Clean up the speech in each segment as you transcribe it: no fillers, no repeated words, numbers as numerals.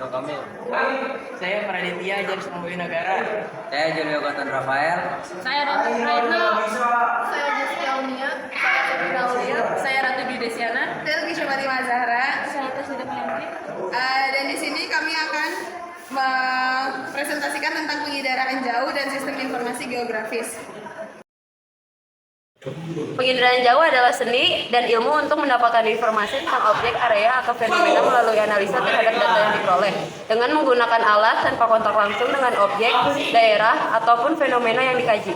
Eko Kamil. Saya Praditya James Negara. Saya Julio Cotton Rafael. Saya Ratu Praetno. Saya Jessica Unia. Saya Sabrina Aulia. Saya Ratu Bidesiana. Saya Luki Fatima Zahra. Saya Tasida Piyantri. Dan di sini kami akan mempresentasikan tentang penginderaan jauh dan sistem informasi geografis. Penginderaan jauh adalah seni dan ilmu untuk mendapatkan informasi tentang objek, area, atau fenomena melalui analisa terhadap data yang diperoleh dengan menggunakan alat tanpa kontak langsung dengan objek, daerah, ataupun fenomena yang dikaji.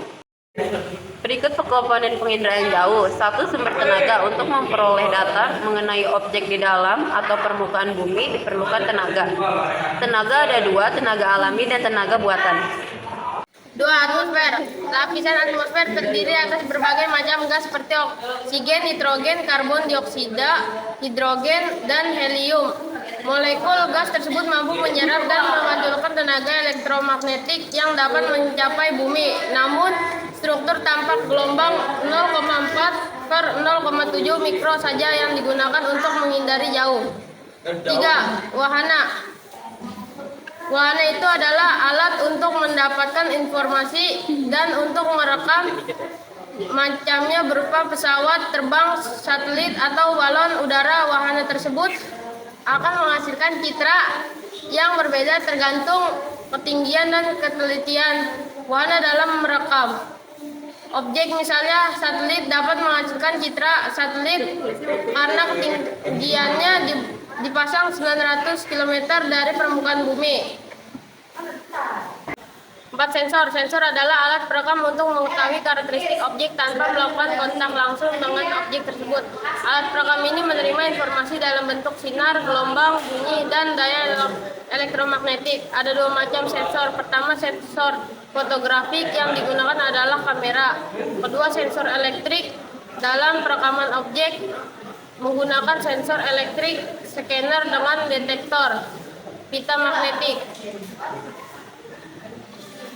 Berikut komponen penginderaan jauh. 1. Sumber tenaga. Untuk memperoleh data mengenai objek di dalam atau permukaan bumi diperlukan tenaga. Tenaga ada 2, tenaga alami dan tenaga buatan. 2. Atmosfer. Lapisan atmosfer terdiri atas berbagai macam gas seperti oksigen, nitrogen, karbon dioksida, hidrogen, dan helium. Molekul gas tersebut mampu menyerap dan menghasilkan tenaga elektromagnetik yang dapat mencapai bumi. Namun, struktur tampak gelombang 0,4 per 0,7 mikro saja yang digunakan untuk menghindari jauh. 3. Wahana. Wahana itu adalah alat untuk mendapatkan informasi dan untuk merekam, macamnya berupa pesawat terbang, satelit, atau balon udara. Wahana tersebut akan menghasilkan citra yang berbeda tergantung ketinggian dan ketelitian wahana dalam merekam objek. Misalnya, satelit dapat menghasilkan citra satelit karena ketinggiannya dipasang 900 km dari permukaan bumi. 4. Sensor. Sensor adalah alat perekam untuk mengetahui karakteristik objek tanpa melakukan kontak langsung dengan objek tersebut. Alat perekam ini menerima informasi dalam bentuk sinar, gelombang, bunyi, dan daya elektromagnetik. Ada 2 macam sensor. Pertama, sensor fotografik yang digunakan adalah kamera. Kedua, sensor elektrik. Dalam perekaman objek menggunakan sensor elektrik, scanner dengan detektor pita magnetik.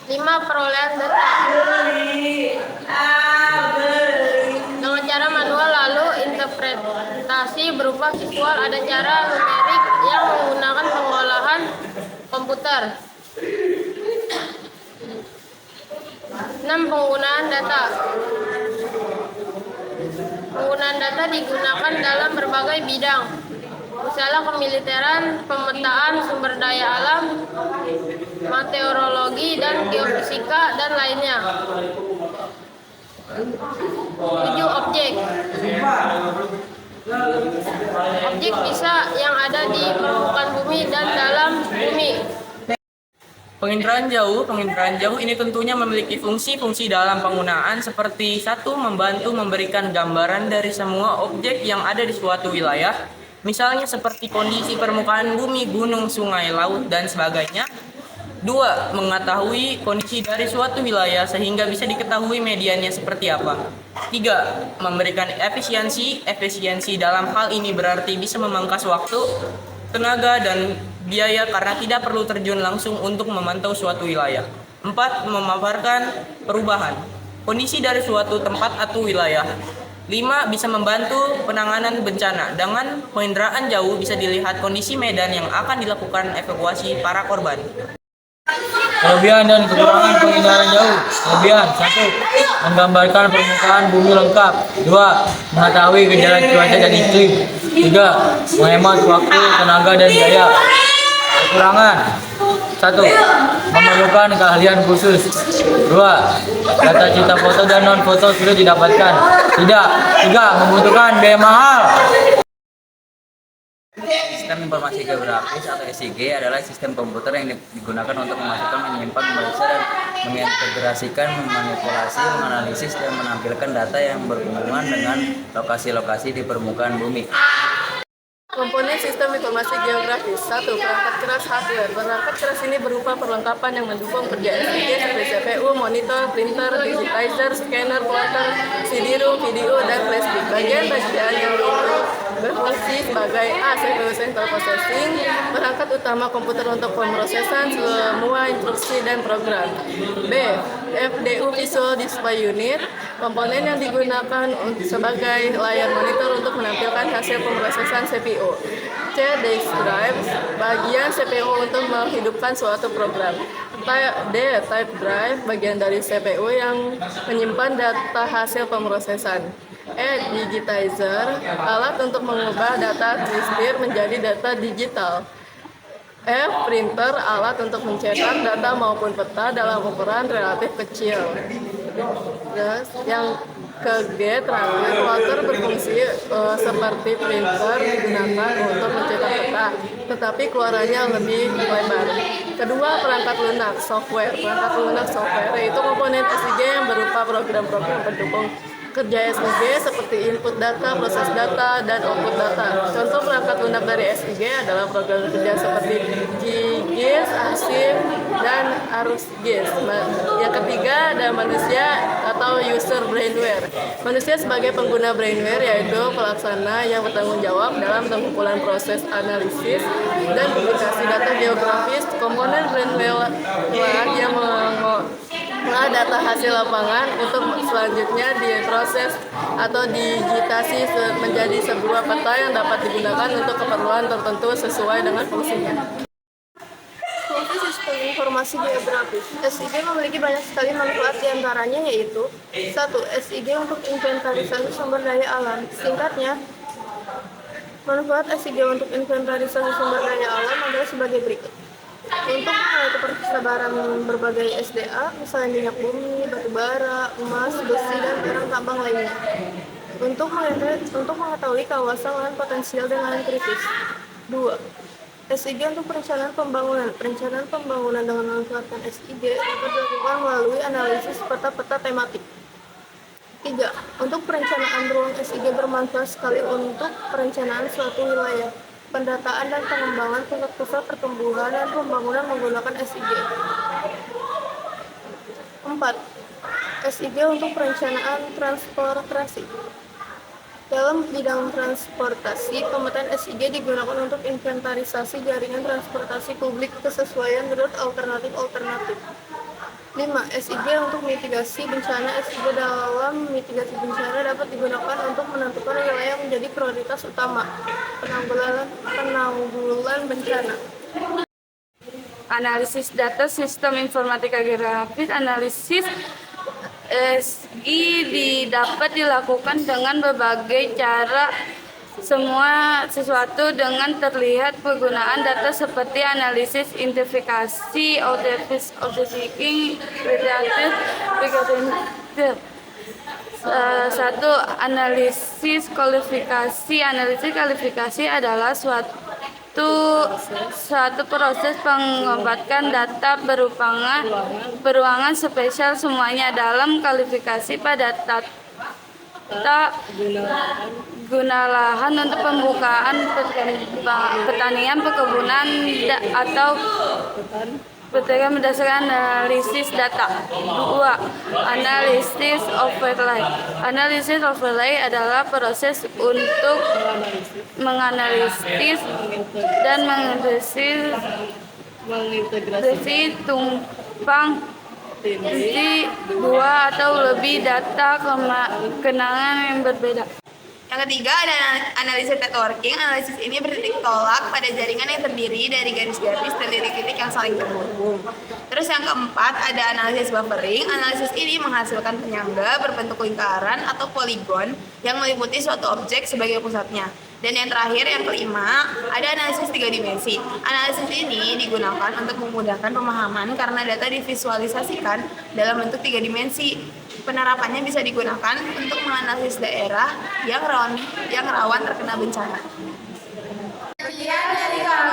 5. Perolehan data dengan cara manual lalu interpretasi berupa visual. Ada cara numerik yang menggunakan pengolahan komputer. 6. Penggunaan data. Penggunaan data digunakan dalam berbagai bidang, misalnya kemiliteran, pemetaan sumber daya alam, meteorologi, dan geofisika, dan lainnya. 7. Objek. Objek bisa yang ada di permukaan bumi dan dalam bumi. Penginderaan jauh ini tentunya memiliki fungsi-fungsi dalam penggunaan seperti 1. Membantu memberikan gambaran dari semua objek yang ada di suatu wilayah, misalnya seperti kondisi permukaan bumi, gunung, sungai, laut, dan sebagainya. 2. Mengetahui kondisi dari suatu wilayah sehingga bisa diketahui medianya seperti apa. 3. Memberikan efisiensi dalam hal ini berarti bisa memangkas waktu, tenaga, dan biaya karena tidak perlu terjun langsung untuk memantau suatu wilayah. 4. Memaparkan perubahan kondisi dari suatu tempat atau wilayah. 5. Bisa membantu penanganan bencana. Dengan penginderaan jauh bisa dilihat kondisi medan yang akan dilakukan evakuasi para korban. Kelebihan dan kekurangan penginderaan jauh. Kelebihan 1. Menggambarkan permukaan bumi lengkap. 2. Mengetahui gejala cuaca dan iklim. 3. Menghemat waktu, tenaga, dan biaya. Kekurangan 1. Memerlukan keahlian khusus. 2. Data cita foto dan non foto sulit didapatkan. 3. Membutuhkan biaya mahal. Sistem informasi geografis atau SIG adalah sistem komputer yang digunakan untuk memasukkan, menyimpan, memeriksa, dan mengintegrasikan, memanipulasi, menganalisis, dan menampilkan data yang berhubungan dengan lokasi-lokasi di permukaan bumi. Komponen sistem informasi geografis. 1. Perangkat keras hardware. Perangkat keras ini berupa perlengkapan yang mendukung kerja SIG seperti CPU, monitor, printer, digitizer, scanner, plotter, CD-ROM, video, dan flash disk. Bagian yang berfungsi sebagai A. CPU Central Processing, perangkat utama komputer untuk pemrosesan semua instruksi dan program. B. FDU Visual Display Unit, komponen yang digunakan sebagai layar monitor untuk menampilkan hasil pemrosesan CPU. C. Disk Drive, bagian CPU untuk menghidupkan suatu program. D. Type Drive, bagian dari CPU yang menyimpan data hasil pemrosesan. E. Digitizer, alat untuk mengubah data register menjadi data digital. F. Printer, alat untuk mencetak data maupun peta dalam ukuran relatif kecil. Terus yang ke G terakhir, plotter berfungsi seperti printer digunakan untuk mencetak peta, tetapi keluarannya lebih lebar. Kedua, perangkat lunak software. Perangkat lunak software yaitu komponen SIG yang berupa program-program pendukung kerja SIG seperti input data, proses data, dan output data. Contoh perangkat lunak dari SIG adalah program kerja seperti GGIS, ARSIM, dan ARUSGIS. Yang ketiga ada manusia atau user brainware. Manusia sebagai pengguna brainware yaitu pelaksana yang bertanggung jawab dalam pengumpulan proses analisis dan publikasi data geografis. Komponen brainware yang mengolah data hasil lapangan untuk selanjutnya diproses atau digitasi menjadi sebuah peta yang dapat digunakan untuk keperluan tertentu sesuai dengan fungsinya. Fungsi sistem informasi geografis. SIG memiliki banyak sekali manfaat, diantaranya yaitu 1. SIG untuk inventarisasi sumber daya alam. Singkatnya, manfaat SIG untuk inventarisasi sumber daya alam adalah sebagai berikut. Untuk mengetahui persebaran berbagai SDA, misalnya minyak bumi, batu bara, emas, besi, dan barang tambang lainnya. Untuk mengetahui kawasan lahan potensial dan lahan kritis. 2. SIG untuk perencanaan pembangunan. Perencanaan pembangunan dengan memanfaatkan SIG dapat dilakukan melalui analisis peta-peta tematik. 3. Untuk perencanaan ruang SIG bermanfaat sekali untuk perencanaan suatu wilayah. Pendataan dan pengembangan pusat-pusat pertumbuhan dan pembangunan menggunakan SIG. 4. SIG untuk perencanaan transportasi. Dalam bidang transportasi, pemetaan SIG digunakan untuk inventarisasi jaringan transportasi publik kesesuaian rute alternatif. 5. SIG untuk mitigasi bencana. SIG dalam mitigasi bencana dapat digunakan untuk menentukan wilayah yang menjadi prioritas utama penanggulangan bencana. Analisis data sistem informatika geografis. Analisis SI dapat dilakukan dengan berbagai cara. Semua sesuatu dengan terlihat penggunaan data seperti analisis identifikasi, authenticating, predator. 1. Analisis kualifikasi. Analisis kualifikasi adalah suatu proses pengobatan data beruangan spesial semuanya dalam kualifikasi pada data guna lahan untuk pembukaan pertanian, perkebunan, atau pertanian berdasarkan analisis data. 2. Analisis overlay. Analisis overlay adalah proses untuk menganalisis dan mengintegrasi tumpang tindih dua atau lebih data kenangan yang berbeda. Yang ketiga ada analisis networking. Analisis ini bertitik tolak pada jaringan yang terdiri dari garis-garis dan titik-titik yang saling terhubung. Terus yang keempat ada analisis buffering. Analisis ini menghasilkan penyangga berbentuk lingkaran atau poligon yang meliputi suatu objek sebagai pusatnya. Dan yang terakhir, yang kelima, ada analisis 3 dimensi. Analisis ini digunakan untuk memudahkan pemahaman karena data divisualisasikan dalam bentuk 3 dimensi. Penerapannya bisa digunakan untuk menganalisis daerah yang rawan terkena bencana. Sekian dari kami.